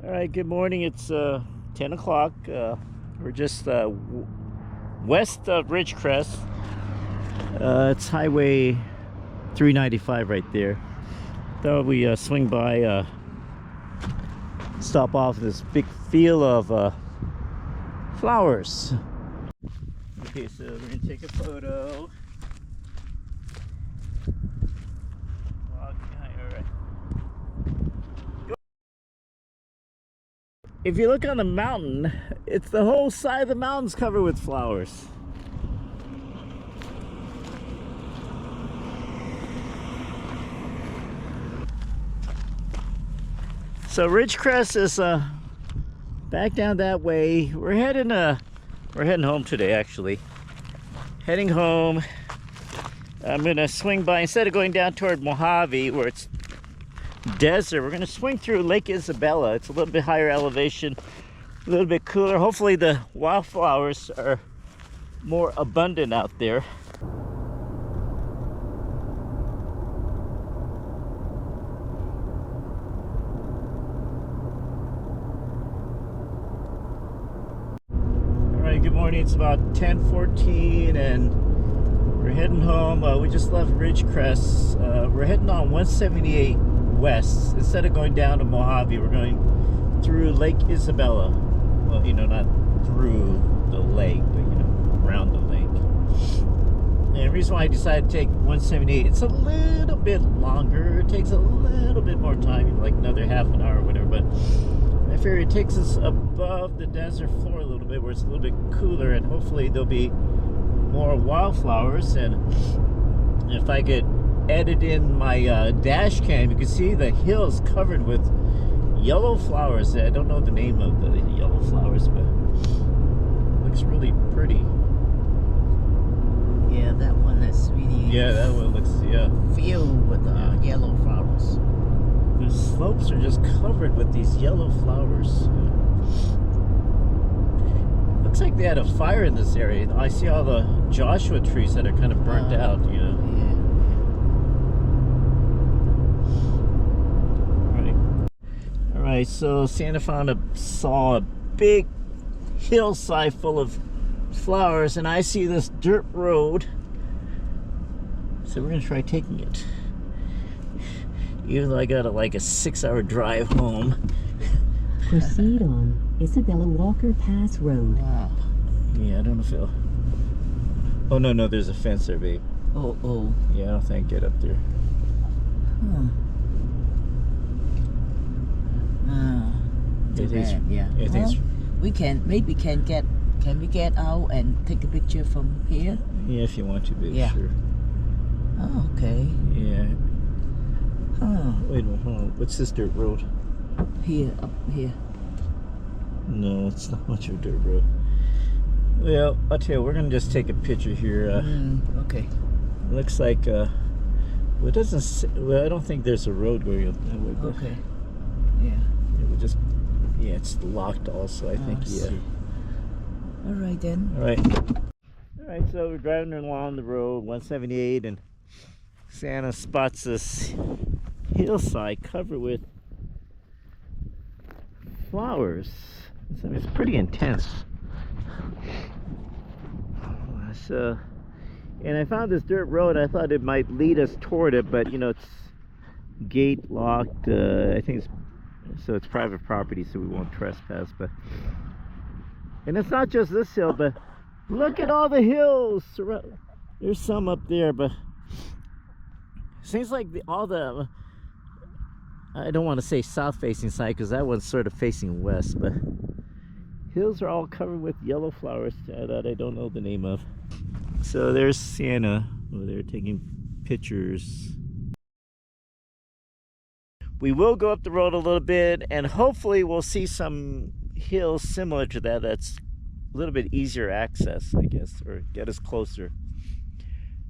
All right, good morning. It's 10 o'clock. We're just west of Ridgecrest. It's Highway 395 right there. Thought we swing by, stop off this big field of flowers. Okay, so we're gonna take a photo. If you look on the mountain, it's the whole side of the mountain's covered with flowers. So Ridgecrest is back down that way. We're heading home today, actually. Heading home. I'm gonna swing by, instead of going down toward Mojave where it's desert, we're gonna swing through Lake Isabella. It's a little bit higher elevation, a little bit cooler. Hopefully the wildflowers are more abundant out there. All right, good morning. It's about 10:14 and we're heading home. We just left Ridgecrest. We're heading on 178 west. Instead of going down to Mojave, we're going through Lake Isabella. Well, you know, not through the lake, but you know, around the lake. And the reason why I decided to take 178, it's a little bit longer. It takes a little bit more time, like another half an hour or whatever, but I figure it takes us above the desert floor a little bit, where it's a little bit cooler, and hopefully there'll be more wildflowers. And if I could edit in my dash cam, you can see the hills covered with yellow flowers. I don't know the name of the yellow flowers, but it looks really pretty. Yeah, that one is really, yeah, that one looks, yeah, filled with yellow flowers. The slopes are just covered with these yellow flowers. Looks like they had a fire in this area. I see all the Joshua trees that are kind of burnt out, you know. Alright, so Santa saw a big hillside full of flowers, and I see this dirt road. So we're gonna try taking it. Even though I got like a 6-hour drive home. Proceed on Isabella Walker Pass Road. Wow. Yeah, I don't know if it'll... Oh, no, there's a fence there, babe. Oh. Yeah, I don't think I can get up there. Too bad, yeah. Well, we can we get out and take a picture from here? yeah, if you want to, babe, Yeah. sure. Oh, okay. Yeah. Wait a minute, hold on. What's this dirt road? Here, up here. No, it's not much of a dirt road. Well, I'll tell you, we're gonna just take a picture here. Okay. Looks like, well, it doesn't say, well, I don't think there's a road going up that way, but Okay. Yeah. it would just, yeah, it's locked also, I think, yeah. See. All right then. All right, so we're driving along the road, 178, and Santa spots this hillside covered with flowers. So it's pretty intense. So, and I found this dirt road. I thought it might lead us toward it, but you know, it's gate locked. I think it's private property, so we won't trespass. But, and it's not just this hill, but look at all the hills. There's some up there, but seems like all the, I don't want to say south facing side because that one's sort of facing west, but hills are all covered with yellow flowers that I don't know the name of. So there's Santa over there taking pictures. We will go up the road a little bit, and hopefully we'll see some hills similar to that that's a little bit easier access, I guess, or get us closer.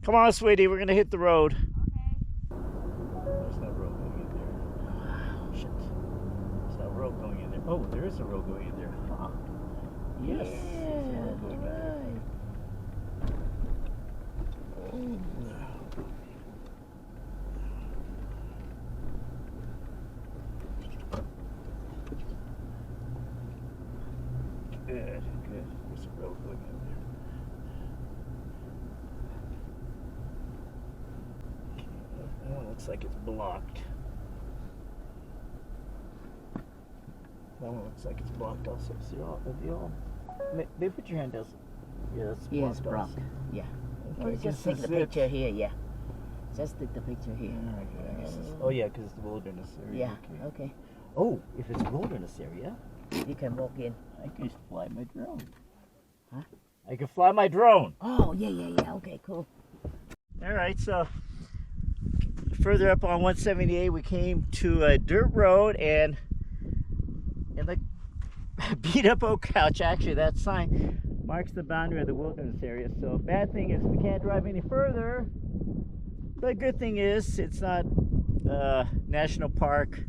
Come on, sweetie, we're gonna hit the road. There's no road going in there. Oh, shit. There's no road going in there. Oh, there is a road going in there. Huh. Yes. There's a road going in there. looks like it's blocked. That one looks like it's blocked also. See all of you all? Maybe put your hand down. Yeah, that's blocked. Yeah, it's blocked. also. Yeah. Okay, Let's just this take is the it. picture here. Yeah. Just take the picture here. Oh yeah, because it's the wilderness area. Yeah. Okay. Oh, if it's wilderness area, You can walk in. I can fly my drone. Huh? I can fly my drone. Oh yeah. Okay, cool. All right, so further up on 178, we came to a dirt road and the beat up oak couch. Actually, that sign marks the boundary of the wilderness area. So bad thing is we can't drive any further. But good thing is it's not national park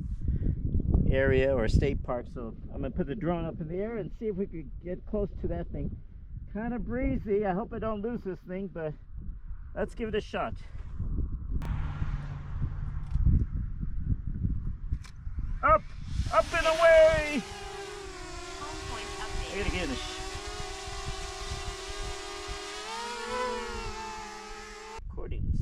area or state park. So I'm gonna put the drone up in the air and see if we could get close to that thing. Kind of breezy. I hope I don't lose this thing, but let's give it a shot. Up and away! I gotta get in the recordings.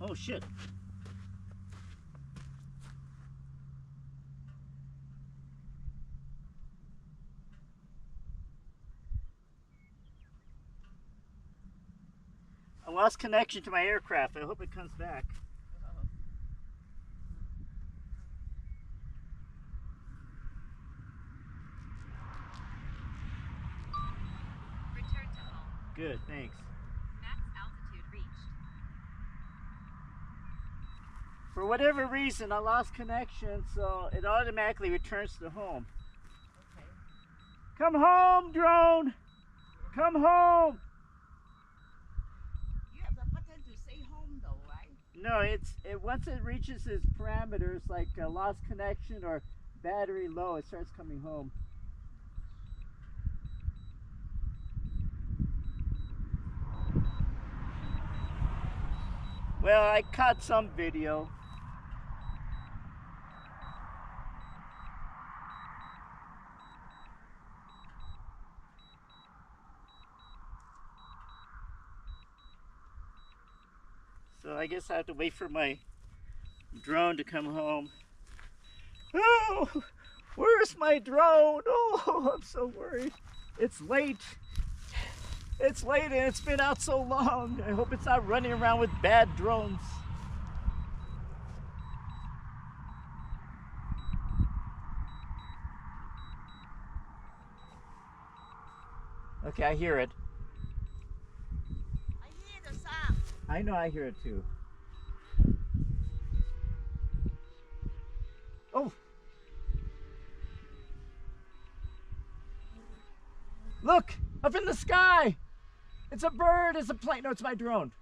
Oh shit. I lost connection to my aircraft. I hope it comes back. Return to home. Good, thanks. Max altitude reached. For whatever reason, I lost connection, so it automatically returns to home. Okay. Come home, drone! Come home! You have the button to say home though. No, once it reaches its parameters, like lost connection or battery low, it starts coming home. Well, I caught some video. So I guess I have to wait for my drone to come home. Oh, where's my drone? Oh, I'm so worried. It's late. It's late and it's been out so long. I hope it's not running around with bad drones. Okay, I hear it. I hear the sound. I know I hear it too. Oh! Look! Up in the sky! It's a bird, it's a plane. No, it's my drone.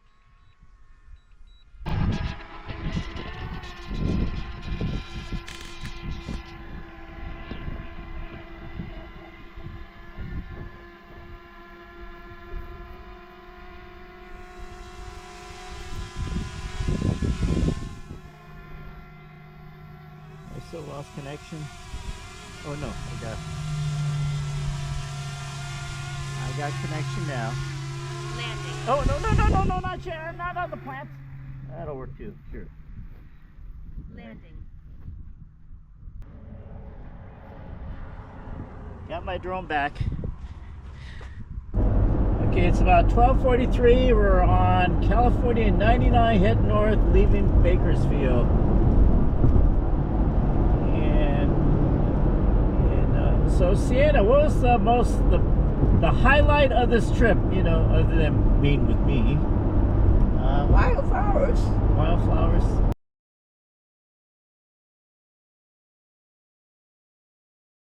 I still lost connection. Oh no, I got connection now. Landing. Oh no, not yet, not on the plants. That'll work too, sure. Landing. Got my drone back. Okay, it's about 12:43. We're on California 99, head north, leaving Bakersfield. So Sienna, what was the highlight of this trip, you know, other than being with me? Wildflowers. Wildflowers.